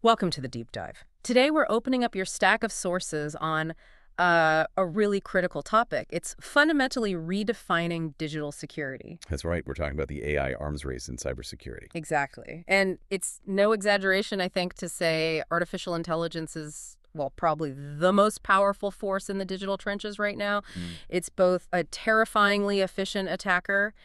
Welcome to the deep dive. Today we're opening up your stack of sources on a really critical topic. It's fundamentally redefining digital security. That's right. We're talking about the AI arms race in cybersecurity. Exactly. And it's no exaggeration, I think, to say artificial intelligence is, well, probably the most powerful force in the digital trenches right now. It's both a terrifyingly efficient attacker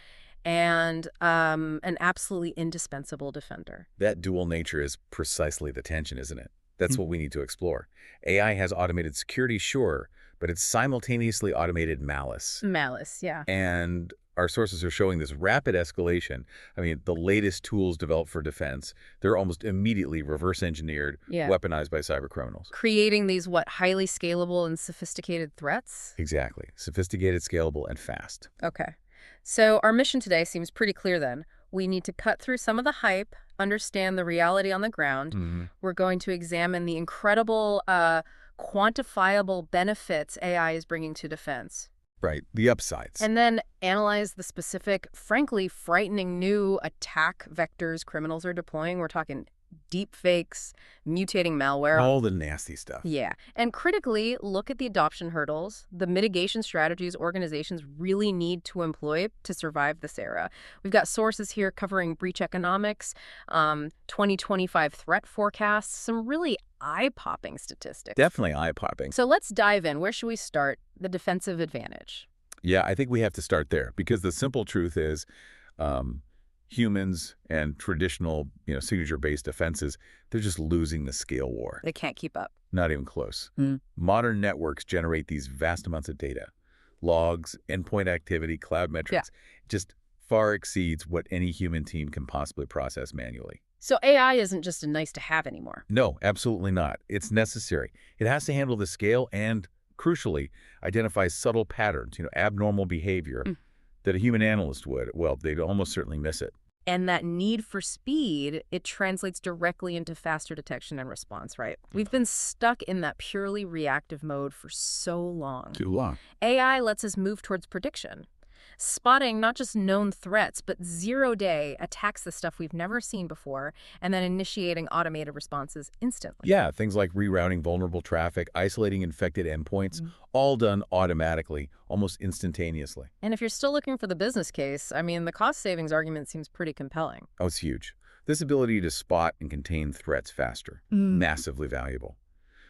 and an absolutely indispensable defender. That dual nature is precisely the tension, isn't it? That's what we need to explore. AI has automated security, sure, but it's simultaneously automated malice. Malice, yeah. And our sources are showing this rapid escalation. I mean, the latest tools developed for defense, they're almost immediately reverse engineered, weaponized by cybercriminals. Creating these, highly scalable and sophisticated threats? Exactly. Sophisticated, scalable, and fast. Okay. So our mission today seems pretty clear then. We need to cut through some of the hype, understand the reality on the ground. We're going to examine the incredible, quantifiable benefits AI is bringing to defense. Right, the upsides. And then analyze the specific, frankly, frightening new attack vectors criminals are deploying. We're talking deepfakes, mutating malware. All the nasty stuff. Yeah. And critically, look at the adoption hurdles, the mitigation strategies organizations really need to employ to survive this era. We've got sources here covering breach economics, 2025 threat forecasts, some really eye-popping statistics. Definitely eye-popping. So let's dive in. Where should we start? The defensive advantage. Yeah, I think we have to start there because the simple truth is humans and traditional, signature-based defenses, they're just losing the scale war. They can't keep up. Not even close. Modern networks generate these vast amounts of data. Logs, endpoint activity, cloud metrics, just far exceeds what any human team can possibly process manually. So AI isn't just a nice-to-have anymore. No, absolutely not. It's necessary. It has to handle the scale and, crucially, identify subtle patterns, abnormal behavior that a human analyst would. Well, they'd almost certainly miss it. And that need for speed, it translates directly into faster detection and response, right? We've been stuck in that purely reactive mode for so long. Too long. AI lets us move towards prediction, spotting not just known threats, but zero-day attacks, the stuff we've never seen before, and then initiating automated responses instantly. Yeah, things like rerouting vulnerable traffic, isolating infected endpoints, all done automatically, almost instantaneously. And if you're still looking for the business case, I mean, the cost savings argument seems pretty compelling. Oh, it's huge. This ability to spot and contain threats faster, massively valuable.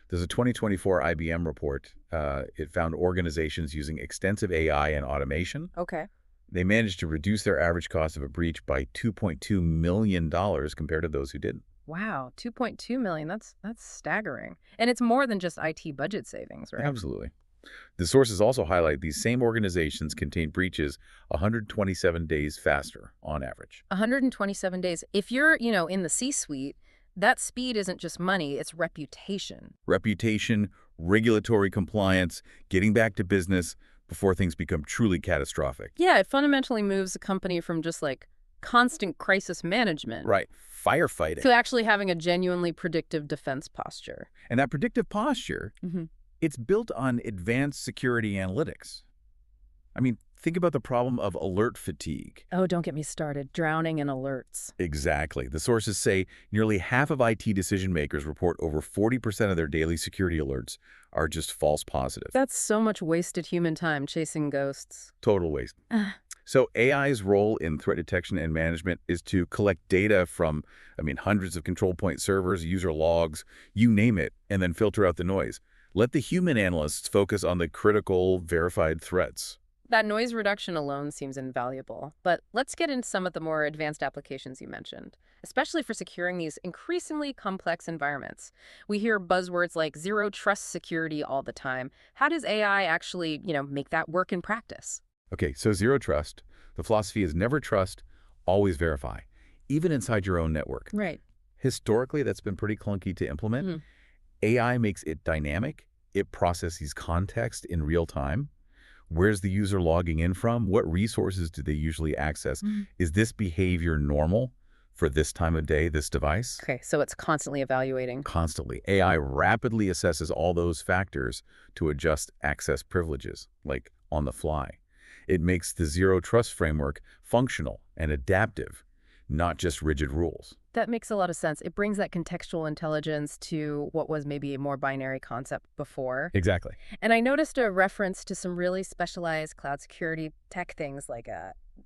There's a 2024 IBM report. It found organizations using extensive AI and automation. Okay. They managed to reduce their average cost of a breach by $2.2 million compared to those who didn't. Wow, $2.2 million. That's staggering. And it's more than just IT budget savings, right? Absolutely. The sources also highlight these same organizations contain breaches 127 days faster on average. 127 days. If you're, in the C-suite, that speed isn't just money, it's reputation. Reputation, regulatory compliance, getting back to business before things become truly catastrophic. Yeah, it fundamentally moves a company from just constant crisis management. Right, firefighting. To actually having a genuinely predictive defense posture. And that predictive posture, it's built on advanced security analytics. I mean, think about the problem of alert fatigue. Oh, don't get me started. Drowning in alerts. Exactly. The sources say nearly half of IT decision makers report over 40% of their daily security alerts are just false positives. That's so much wasted human time chasing ghosts. Total waste. So AI's role in threat detection and management is to collect data from, hundreds of control point servers, user logs, you name it, and then filter out the noise. Let the human analysts focus on the critical, verified threats. That noise reduction alone seems invaluable, but let's get into some of the more advanced applications you mentioned, especially for securing these increasingly complex environments. We hear buzzwords like zero trust security all the time. How does AI actually, make that work in practice? Okay, so zero trust. The philosophy is never trust, always verify, even inside your own network. Right. Historically, that's been pretty clunky to implement. AI makes it dynamic. It processes context in real time. Where's the user logging in from? What resources do they usually access? Is this behavior normal for this time of day, this device? Okay, so it's constantly evaluating. Constantly. AI rapidly assesses all those factors to adjust access privileges, like on the fly. It makes the zero trust framework functional and adaptive, not just rigid rules. That makes a lot of sense. It brings that contextual intelligence to what was maybe a more binary concept before. Exactly. And I noticed a reference to some really specialized cloud security tech things like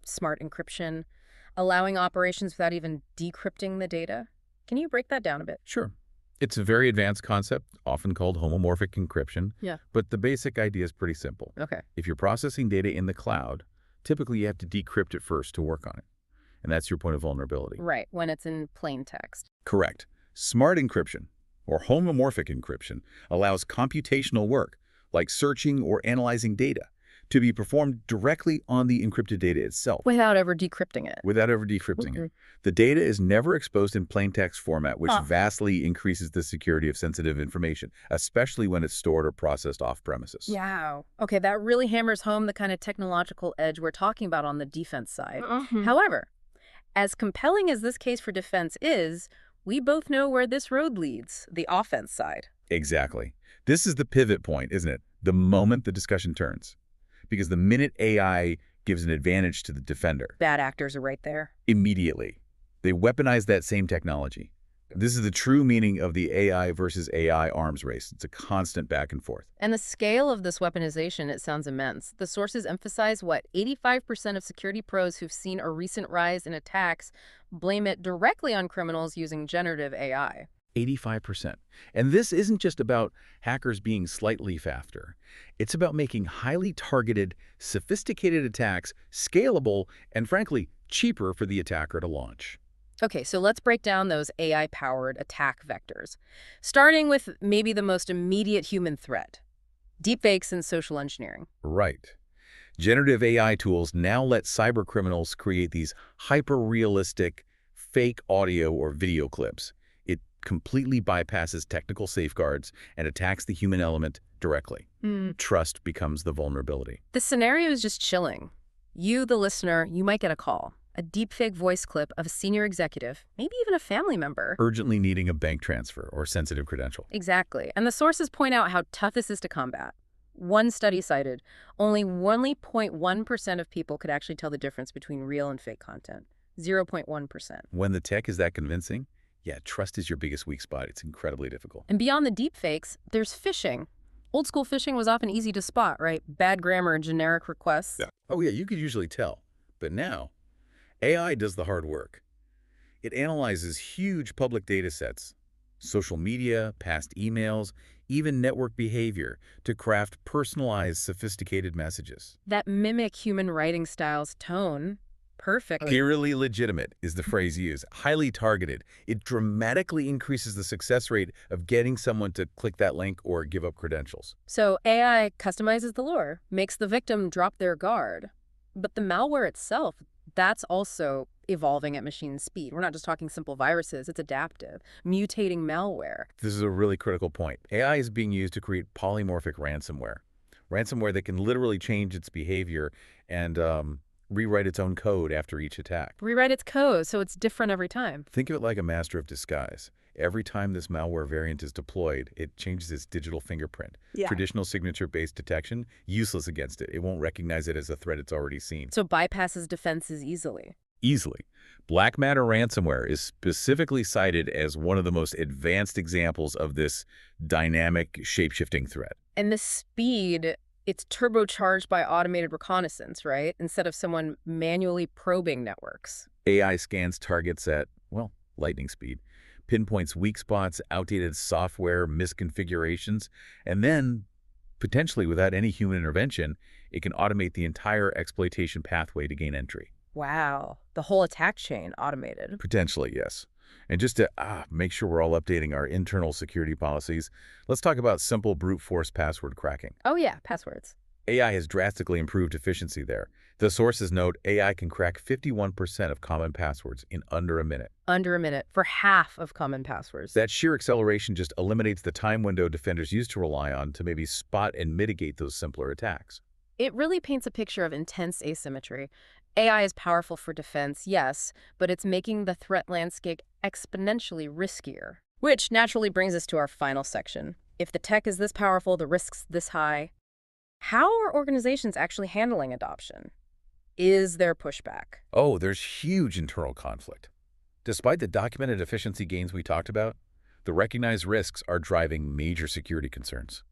smart encryption, allowing operations without even decrypting the data. Can you break that down a bit? Sure. It's a very advanced concept, often called homomorphic encryption. Yeah. But the basic idea is pretty simple. Okay. If you're processing data in the cloud, typically you have to decrypt it first to work on it. And that's your point of vulnerability. Right, when it's in plain text. Correct. Smart encryption, or homomorphic encryption, allows computational work, like searching or analyzing data, to be performed directly on the encrypted data itself. Without ever decrypting it. Without ever decrypting it. The data is never exposed in plain text format, which vastly increases the security of sensitive information, especially when it's stored or processed off-premises. Yeah. Okay, that really hammers home the kind of technological edge we're talking about on the defense side. However, as compelling as this case for defense is, we both know where this road leads, the offense side. Exactly. This is the pivot point, isn't it? The moment the discussion turns. Because the minute AI gives an advantage to the defender, Bad actors are right there. immediately, they weaponize that same technology. This is the true meaning of the AI versus AI arms race. It's a constant back and forth. And the scale of this weaponization, it sounds immense. The sources emphasize, 85% of security pros who've seen a recent rise in attacks blame it directly on criminals using generative AI. 85%. And this isn't just about hackers being slightly faster. It's about making highly targeted, sophisticated attacks scalable and, frankly, cheaper for the attacker to launch. Okay, so let's break down those AI-powered attack vectors, starting with maybe the most immediate human threat, deepfakes and social engineering. Right. Generative AI tools now let cybercriminals create these hyper-realistic fake audio or video clips. It completely bypasses technical safeguards and attacks the human element directly. Trust becomes the vulnerability. The scenario is just chilling. You, the listener, you might get a call. A deepfake voice clip of a senior executive, maybe even a family member. Urgently needing a bank transfer or sensitive credential. Exactly. And the sources point out how tough this is to combat. One study cited only 0.1% of people could actually tell the difference between real and fake content. 0.1%. When the tech is that convincing, yeah, trust is your biggest weak spot. It's incredibly difficult. And beyond the deepfakes, there's phishing. Old school phishing was often easy to spot, right? Bad grammar and generic requests. Yeah. Oh yeah, you could usually tell. But now, AI does the hard work. It analyzes huge public data sets, social media, past emails, even network behavior to craft personalized, sophisticated messages. That mimic human writing style's tone perfectly. Eerily legitimate is the phrase used. Highly targeted. It dramatically increases the success rate of getting someone to click that link or give up credentials. So AI customizes the lure, makes the victim drop their guard. But the malware itself, that's also evolving at machine speed. We're not just talking simple viruses, it's adaptive, mutating malware. This is a really critical point. AI is being used to create polymorphic ransomware. Ransomware that can literally change its behavior and rewrite its own code after each attack. Rewrite its code so it's different every time. Think of it like a master of disguise. Every time this malware variant is deployed, it changes its digital fingerprint. Yeah. Traditional signature-based detection, useless against it. It won't recognize it as a threat it's already seen. So bypasses defenses easily. Easily. Black Matter ransomware is specifically cited as one of the most advanced examples of this dynamic, shape-shifting threat. And the speed, it's turbocharged by automated reconnaissance, right? Instead of someone manually probing networks. AI scans targets at, well, lightning speed, pinpoints weak spots, outdated software, misconfigurations, and then, potentially without any human intervention, it can automate the entire exploitation pathway to gain entry. Wow. The whole attack chain automated. Potentially, yes. And just to make sure we're all updating our internal security policies, let's talk about simple brute force password cracking. Oh yeah, passwords. AI has drastically improved efficiency there. The sources note AI can crack 51% of common passwords in under a minute. Under a minute for half of common passwords. That sheer acceleration just eliminates the time window defenders used to rely on to maybe spot and mitigate those simpler attacks. It really paints a picture of intense asymmetry. AI is powerful for defense, yes, but it's making the threat landscape exponentially riskier. Which naturally brings us to our final section. If the tech is this powerful, the risks this high, how are organizations actually handling adoption? Is there pushback? Oh, there's huge internal conflict. Despite the documented efficiency gains we talked about, the recognized risks are driving major security concerns.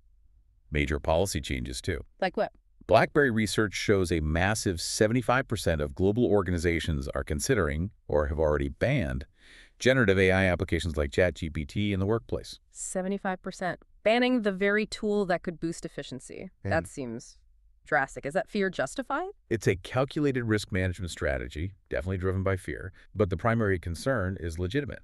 Major policy changes, too. Like what? BlackBerry research shows a massive 75% of global organizations are considering, or have already banned, generative AI applications like ChatGPT in the workplace. 75%. Banning the very tool that could boost efficiency. That seems drastic. Is that fear justified? It's a calculated risk management strategy, definitely driven by fear, but the primary concern is legitimate: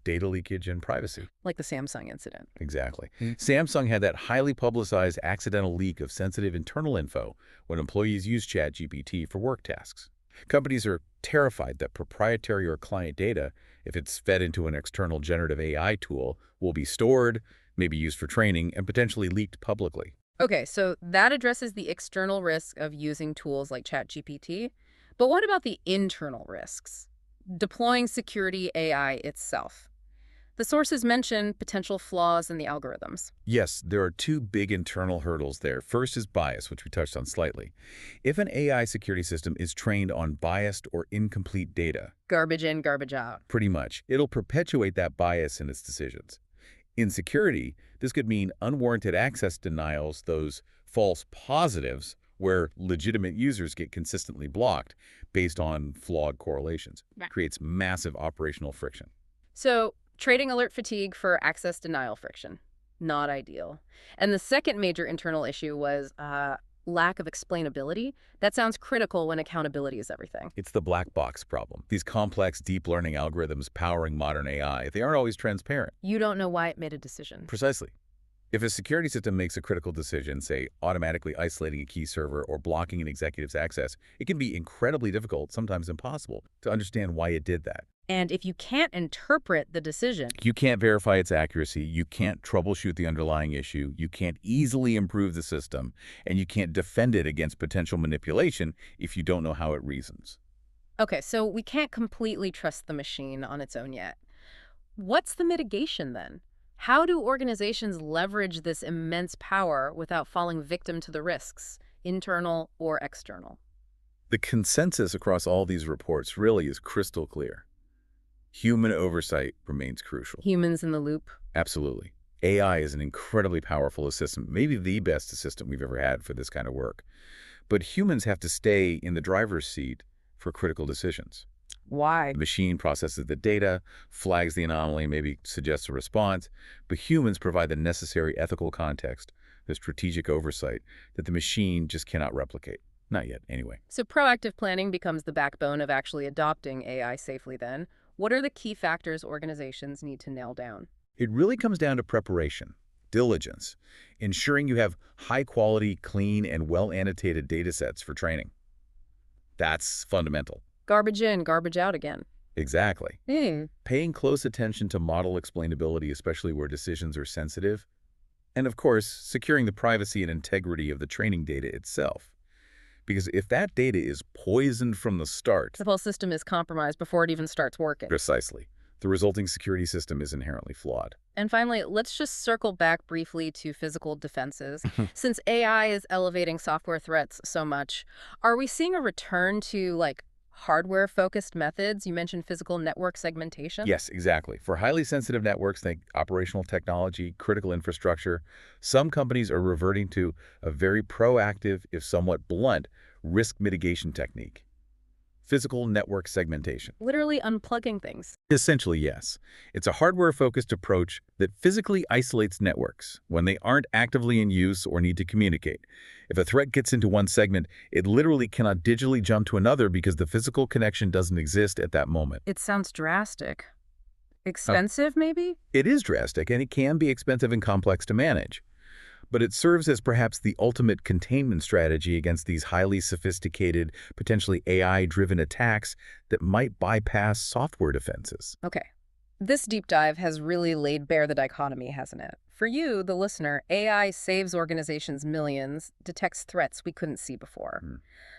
data leakage and privacy. Like the Samsung incident. Exactly. Samsung had that highly publicized accidental leak of sensitive internal info when employees used ChatGPT for work tasks. Companies are terrified that proprietary or client data, if it's fed into an external generative AI tool, will be stored, maybe used for training, and potentially leaked publicly. Okay, so that addresses the external risk of using tools like ChatGPT. But what about the internal risks? Deploying security AI itself. The sources mention potential flaws in the algorithms. Yes, there are two big internal hurdles there. First is bias, which we touched on slightly. If an AI security system is trained on biased or incomplete data, Garbage in, garbage out. pretty much, it'll perpetuate that bias in its decisions. In security, this could mean unwarranted access denials, those false positives, where legitimate users get consistently blocked based on flawed correlations. Right. Creates massive operational friction. So, trading alert fatigue for access denial friction. Not ideal. And the second major internal issue was lack of explainability. That sounds critical when accountability is everything. It's the black box problem. These complex deep learning algorithms powering modern AI, they aren't always transparent. You don't know why it made a decision. Precisely. If a security system makes a critical decision, say automatically isolating a key server or blocking an executive's access, it can be incredibly difficult, sometimes impossible, to understand why it did that. And if you can't interpret the decision, You can't verify its accuracy, you can't troubleshoot the underlying issue, you can't easily improve the system, and you can't defend it against potential manipulation if you don't know how it reasons. okay, so we can't completely trust the machine on its own yet. What's the mitigation then? How do organizations leverage this immense power without falling victim to the risks, internal or external? The consensus across all these reports really is crystal clear. Human oversight remains crucial. Humans in the loop? Absolutely. AI is an incredibly powerful assistant, maybe the best assistant we've ever had for this kind of work. But humans have to stay in the driver's seat for critical decisions. Why? The machine processes the data, flags the anomaly, maybe suggests a response, but humans provide the necessary ethical context, the strategic oversight that the machine just cannot replicate. Not yet, anyway. So proactive planning becomes the backbone of actually adopting AI safely then. What are the key factors organizations need to nail down? It really comes down to preparation, diligence, ensuring you have high-quality, clean, and well-annotated data sets for training. That's fundamental. Garbage in, garbage out again. Exactly. Hmm. Paying close attention to model explainability, especially where decisions are sensitive. And of course, securing the privacy and integrity of the training data itself. Because if that data is poisoned from the start, The whole system is compromised before it even starts working. precisely, the resulting security system is inherently flawed. And finally, let's just circle back briefly to physical defenses. Since AI is elevating software threats so much, are we seeing a return to, like, hardware-focused methods? You mentioned physical network segmentation. Yes, exactly. For highly sensitive networks, think operational technology, critical infrastructure, some companies are reverting to a very proactive, if somewhat blunt, risk mitigation technique. Physical network segmentation. Literally unplugging things. Essentially, yes. It's a hardware-focused approach that physically isolates networks when they aren't actively in use or need to communicate. If a threat gets into one segment, it literally cannot digitally jump to another because the physical connection doesn't exist at that moment. It sounds drastic. Expensive, maybe? It is drastic, and it can be expensive and complex to manage. But it serves as perhaps the ultimate containment strategy against these highly sophisticated, potentially AI-driven attacks that might bypass software defenses. Okay. This deep dive has really laid bare the dichotomy, hasn't it? For you, the listener, AI saves organizations millions, detects threats we couldn't see before.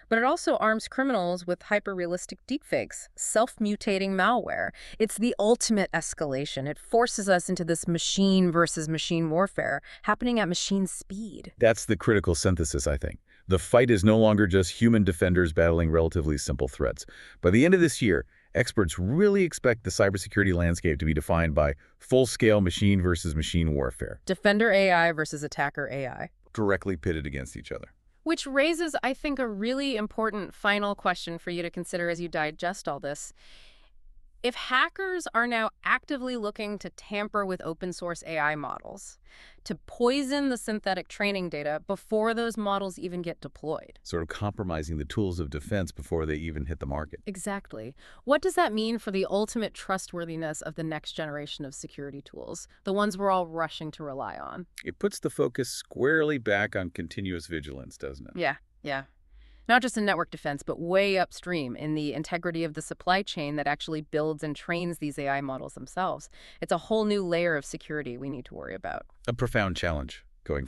But it also arms criminals with hyper-realistic deepfakes, self-mutating malware. It's the ultimate escalation. It forces us into this machine versus machine warfare, happening at machine speed. That's the critical synthesis, I think. The fight is no longer just human defenders battling relatively simple threats. By the end of this year, Experts really expect the cybersecurity landscape to be defined by full-scale machine versus machine warfare, Defender AI versus attacker AI. directly pitted against each other. Which raises, I think, a really important final question for you to consider as you digest all this. If hackers are now actively looking to tamper with open source AI models, to poison the synthetic training data before those models even get deployed. Sort of compromising the tools of defense before they even hit the market. Exactly. What does that mean for the ultimate trustworthiness of the next generation of security tools, the ones we're all rushing to rely on? It puts the focus squarely back on continuous vigilance, doesn't it? Yeah. Not just in network defense, but way upstream in the integrity of the supply chain that actually builds and trains these AI models themselves. It's a whole new layer of security we need to worry about. A profound challenge going